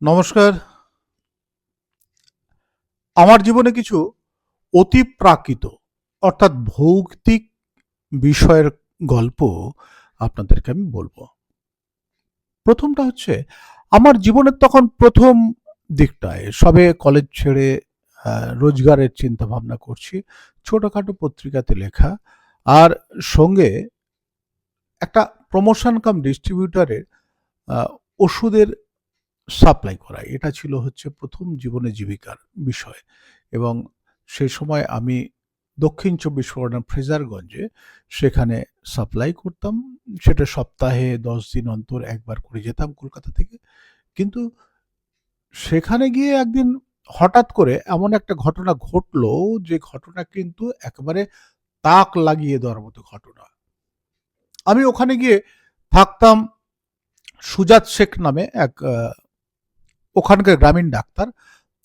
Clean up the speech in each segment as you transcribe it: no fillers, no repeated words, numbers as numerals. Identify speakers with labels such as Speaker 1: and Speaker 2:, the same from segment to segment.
Speaker 1: নমস্কার। আমার জীবনে কিছু অতিপ্রাকৃত অর্থাৎ ভৌতিক বিষয়ের গল্প আপনাদেরকে আমি বলবো। প্রথমটা হচ্ছে আমার জীবনের তখন প্রথম দিকটায় সবে কলেজ ছেড়ে রোজগারের চিন্তা ভাবনা করছি। ছোটখাটো পত্রিকাতে লেখা আর সঙ্গে একটা প্রমোশন কাম ডিস্ট্রিবিউটরের আ ওষুধের সাপ্লাই করা। এটা ছিল হচ্ছে প্রথম জীবনে জীবিকার বিষয়। এবং সেই সময় আমি দক্ষিণ চব্বিশ পরগনার ফ্রেজারগঞ্জে সেখানে সাপ্লাই করতাম। সেটা সপ্তাহে ১০ দিন অন্তর একবার করে যেতাম কলকাতা থেকে। কিন্তু সেখানে গিয়ে একদিন হঠাৎ করে এমন একটা ঘটনা ঘটলো, যে ঘটনা কিন্তু একেবারে তাক লাগিয়ে দেওয়ার মতো ঘটনা। আমি ওখানে গিয়ে থাকতাম সুজাত শেখ নামে এক ওখানকার গ্রামীণ ডাক্তার,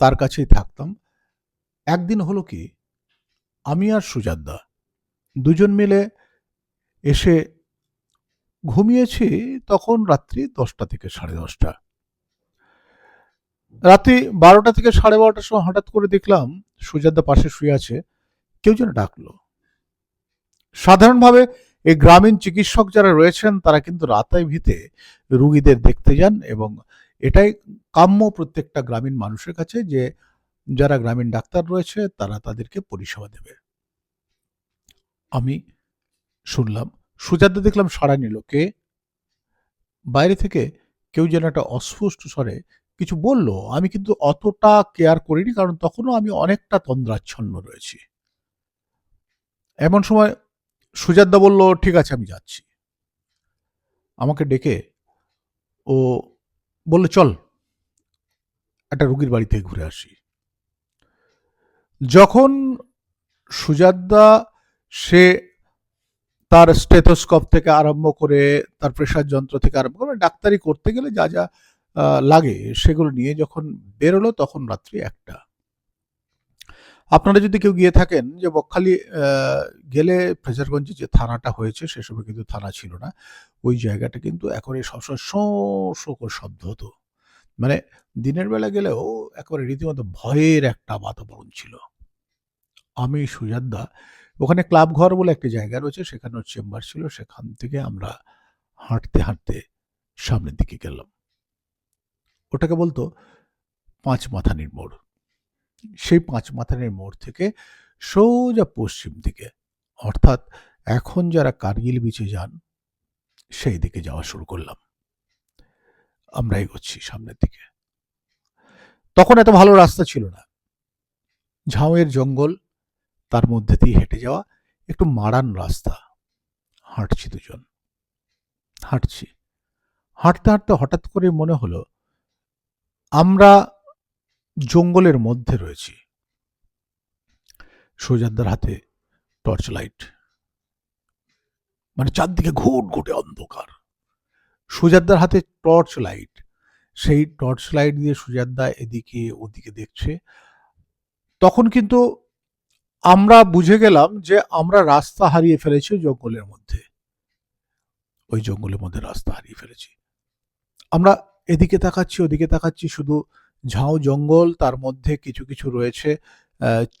Speaker 1: তার কাছেই থাকতাম। একদিন হলো কি, আমি আর সুজাতদা দুজন মিলে এসে ঘুমিয়েছি তখন রাত্রি ১০টা থেকে ১০:৩০। রাত্রি ১২টা থেকে ১২:৩০ সময় হঠাৎ করে দেখলাম সুজাতদা পাশে শুয়ে আছে, কেউ যেন ডাকলো। সাধারণভাবে এই গ্রামীণ চিকিৎসক যারা রয়েছেন তারা কিন্তু রাতাইভিতে রুগীদের দেখতে যান, এবং এটাই কাম্য প্রত্যেকটা গ্রামীণ মানুষের কাছে, যে যারা গ্রামীণ ডাক্তার রয়েছে তারা তাদেরকে পরিষেবা দেবে। আমি শুনলাম, সুজাতদা দেখলাম সাড়া নিল। কে? বাইরে থেকে কেউ যেন একটা অস্পষ্ট স্বরে কিছু বলল। আমি কিন্তু অতটা কেয়ার করিনি, কারণ তখনও আমি অনেকটা তন্দ্রাচ্ছন্ন রয়েছি। এমন সময় সুজাতদা বলল, ঠিক আছে আমি যাচ্ছি। আমাকে ডেকে ও বলল, চল একটা রুগীর বাড়ি থেকে ঘুরে আসি। যখন সুজাতদা সে তার স্টেথোস্কোপ থেকে আরম্ভ করে, তার প্রেসার যন্ত্র থেকে আরম্ভ করে, ডাক্তারি করতে গেলে যা যা লাগে সেগুলো নিয়ে যখন বেরোলো, তখন রাত্রি ১টা। আপনারা যদি কেউ গিয়ে থাকেন, যে বকখালি গেলে ফ্রেজারগঞ্জে যে থানাটা হয়েছে, সে সময় কিন্তু থানা ছিল না। ওই জায়গাটা কিন্তু একেবারে সবসময় শোঁ শোঁ করে শব্দ হতো। মানে দিনের বেলা গেলেও একেবারে রীতিমতো ভয়ের একটা বাতাবরণ ছিল। আমি, সুজাতদা, ওখানে ক্লাব ঘর বলে একটা জায়গা রয়েছে, সেখানে ওর চেম্বার ছিল। সেখান থেকে আমরা হাঁটতে হাঁটতে সামনের দিকে গেলাম। ওটাকে বলতো পাঁচমাথানির মোড়। সেই পাঁচমাথানির মোড় থেকে সোজা পশ্চিম দিকে, অর্থাৎ এখন যারা কার্গিল বিচে যান সেই দিকে যাওয়া শুরু করলাম। আমরা এগোচ্ছি সামনের দিকে। তখন এত ভালো রাস্তা ছিল না, ঝাউয়ের জঙ্গল, তার মধ্যে দিয়ে হেঁটে যাওয়া একটু মাড়ান রাস্তা। হাঁটছি দুজন, হাঁটছি। হাঁটতে হাঁটতে হঠাৎ করে মনে হলো আমরা জঙ্গলের মধ্যে রয়েছি। সুজাতদার হাতে টর্চ লাইট, মানে চারদিকে ঘুটঘুটে অন্ধকার। সুজাতদার হাতে টর্চ লাইট, সেই টর্চ লাইট দিয়ে সুজাতদা এদিকে ওদিকে দেখছে। তখন কিন্তু আমরা বুঝে গেলাম যে আমরা রাস্তা হারিয়ে ফেলেছি জঙ্গলের মধ্যে। ওই জঙ্গলের মধ্যে রাস্তা হারিয়ে ফেলেছি। আমরা এদিকে তাকাচ্ছি ওদিকে তাকাচ্ছি, শুধু ঝাউ জঙ্গল, তার মধ্যে কিছু কিছু রয়েছে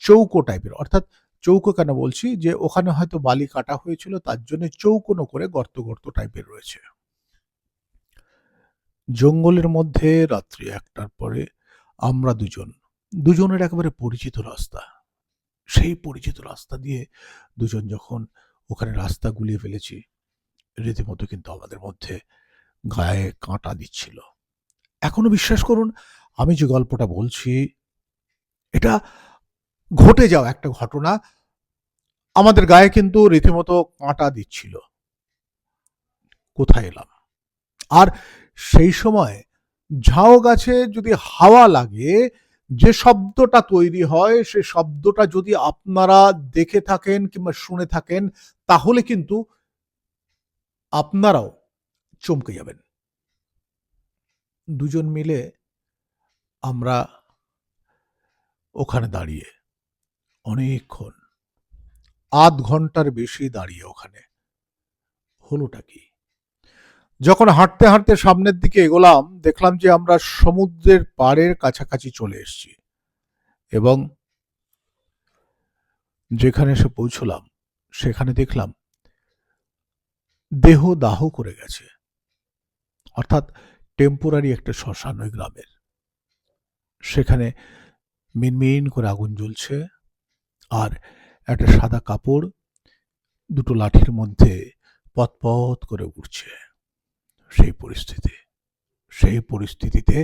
Speaker 1: চৌকো টাইপের। অর্থাৎ চৌকো কেন বলছি, যে ওখানে হয়তো বালি কাটা হয়েছিল, তার জন্য চৌকোনো করে গর্ত গর্ত টাইপের রয়েছে। জঙ্গলের মধ্যে রাত্রি ১টার পরে আমরা দুজনের একেবারে পরিচিত রাস্তা। সেই পরিচিত রাস্তা দিয়ে দুজন যখন ওখানে রাস্তা গুলিয়ে ফেলেছি, রীতিমতো কিন্তু আমাদের মধ্যে গায়ে কাঁটা দিচ্ছিল। এখনো বিশ্বাস করুন, আমি যে গল্পটা বলছি, এটা ঘটে যাওয়া একটা ঘটনা, আমাদের গায়ে কিন্তু রীতিমতো কাঁটা দিচ্ছিল। কোথায় এলাম? আর সেই সময় ঝাউ গাছে যদি হাওয়া লাগে, যে শব্দটা তৈরি হয়, সে শব্দটা যদি আপনারা দেখে থাকেন কিংবা শুনে থাকেন, তাহলে কিন্তু আপনারাও চমকে যাবেন। দুজন মিলে আমরা ওখানে দাঁড়িয়ে অনেকক্ষণ, আধ ঘন্টার বেশি দাঁড়িয়ে ওখানে। হলোটা কি? যখন হাঁটতে হাঁটতে সামনের দিকে এগোলাম, দেখলাম যে আমরা সমুদ্রের পাড়ের কাছাকাছি চলে এসেছি এবং যেখানে এসে পৌঁছলাম সেখানে দেখলাম দেহ দাহ করে গেছে, অর্থাৎ টেম্পোরারি একটা শ্মশান ওই গ্রামের। সেখানে মিনমিন করে আগুন জ্বলছে আর একটা সাদা কাপড় দুটো লাঠির মধ্যে পতপত করে উঠছে। সেই পরিস্থিতি, সেই পরিস্থিতিতে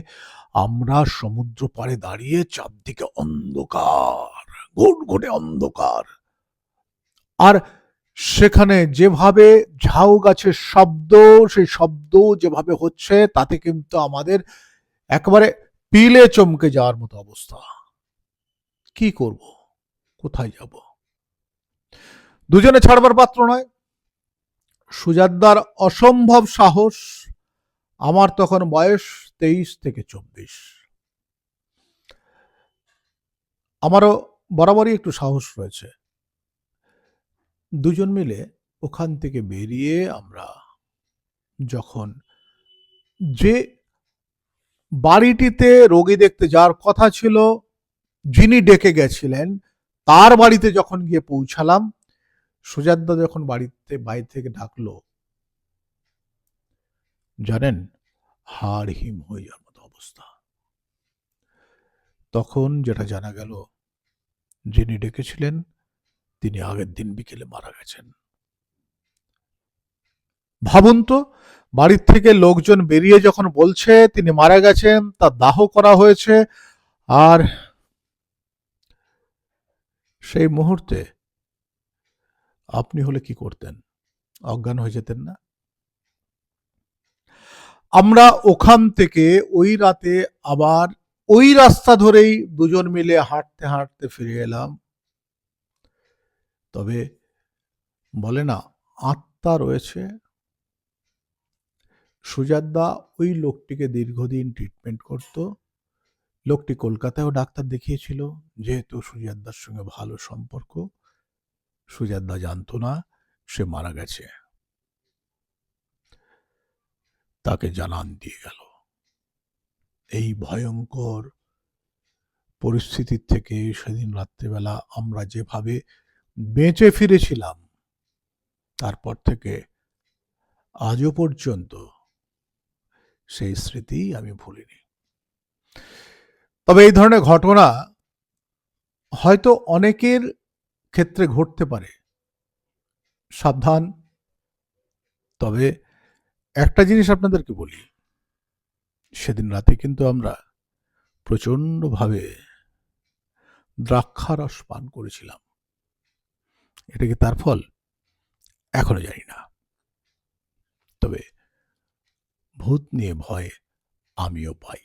Speaker 1: আমরা সমুদ্র পাড়ে দাঁড়িয়ে, চারদিকে অন্ধকার, ঘুটঘুটে অন্ধকার, আর সেখানে যেভাবে ঝাউ গাছের শব্দ, সেই শব্দ যেভাবে হচ্ছে তাতে কিন্তু আমাদের একেবারে পিলে চমকে যাওয়ার মতো অবস্থা। কি করব, কোথায় যাব? দুজনে ছাড়বার পাত্র নয়। সুজাতদার অসম্ভব সাহস, আমার তখন বয়স 23 থেকে 24। আমারও বরাবরই একটু সাহস রয়েছে। দুজন মিলে ওখান থেকে বেরিয়ে আমরা যখন যে বাড়িটিতে রোগী দেখতে যাওয়ার কথা ছিল, যিনি ডেকে গেছিলেন, তার বাড়িতে যখন গিয়ে পৌঁছালাম, সুজাতদা যখন বাইরে থেকে ডাকলো, জানেন, হাড় হিম হয়ে যাওয়ার মতো অবস্থা। তখন যেটা জানা গেল, যিনি ডেকেছিলেন তিনি আগের দিন বিকেলে মারা গেছেন। ভাবুন তো, বাড়ির থেকে লোকজন বেরিয়ে যখন বলছে তিনি মারা গেছেন, তার দাহ করা হয়েছে, আর সেই মুহূর্তে আপনি হলে কি করতেন? অজ্ঞান হয়ে যেতেন না? আমরা ওখান থেকে ওই রাতে আবার ওই রাস্তা ধরেই দুজন মিলে হাঁটতে হাঁটতে ফিরে এলাম। তবে বলে না, আত্মা রয়েছে। সুজাতদা ওই লোকটিকে দীর্ঘদিন ট্রিটমেন্ট করত। লোকটি কলকাতায়ও ডাক্তার দেখিয়েছিল, যেহেতু সুজাতদার সঙ্গে ভালো সম্পর্ক। সুজাতদা জানতো না সে মারা গেছে, তাকে জানান দিয়ে গেল। এই ভয়ঙ্কর পরিস্থিতির থেকে সেদিন রাত্রিবেলা আমরা যেভাবে বেঁচে ফিরেছিলাম, তারপর থেকে আজও পর্যন্ত সেই স্মৃতি আমি ভুলিনি। তবে এই ধরনের ঘটনা হয়তো অনেকের ক্ষেত্রে ঘটতে পারে, সাবধান। তবে একটা জিনিস আপনাদেরকে বলি, সেদিন রাতে কিন্তু আমরা প্রচন্ডভাবে দ্রাক্ষারস পান করেছিলাম। এটা কি তার ফল? এখনো জানি না। তবে ভূত নিয়ে ভয় আমিও পাই।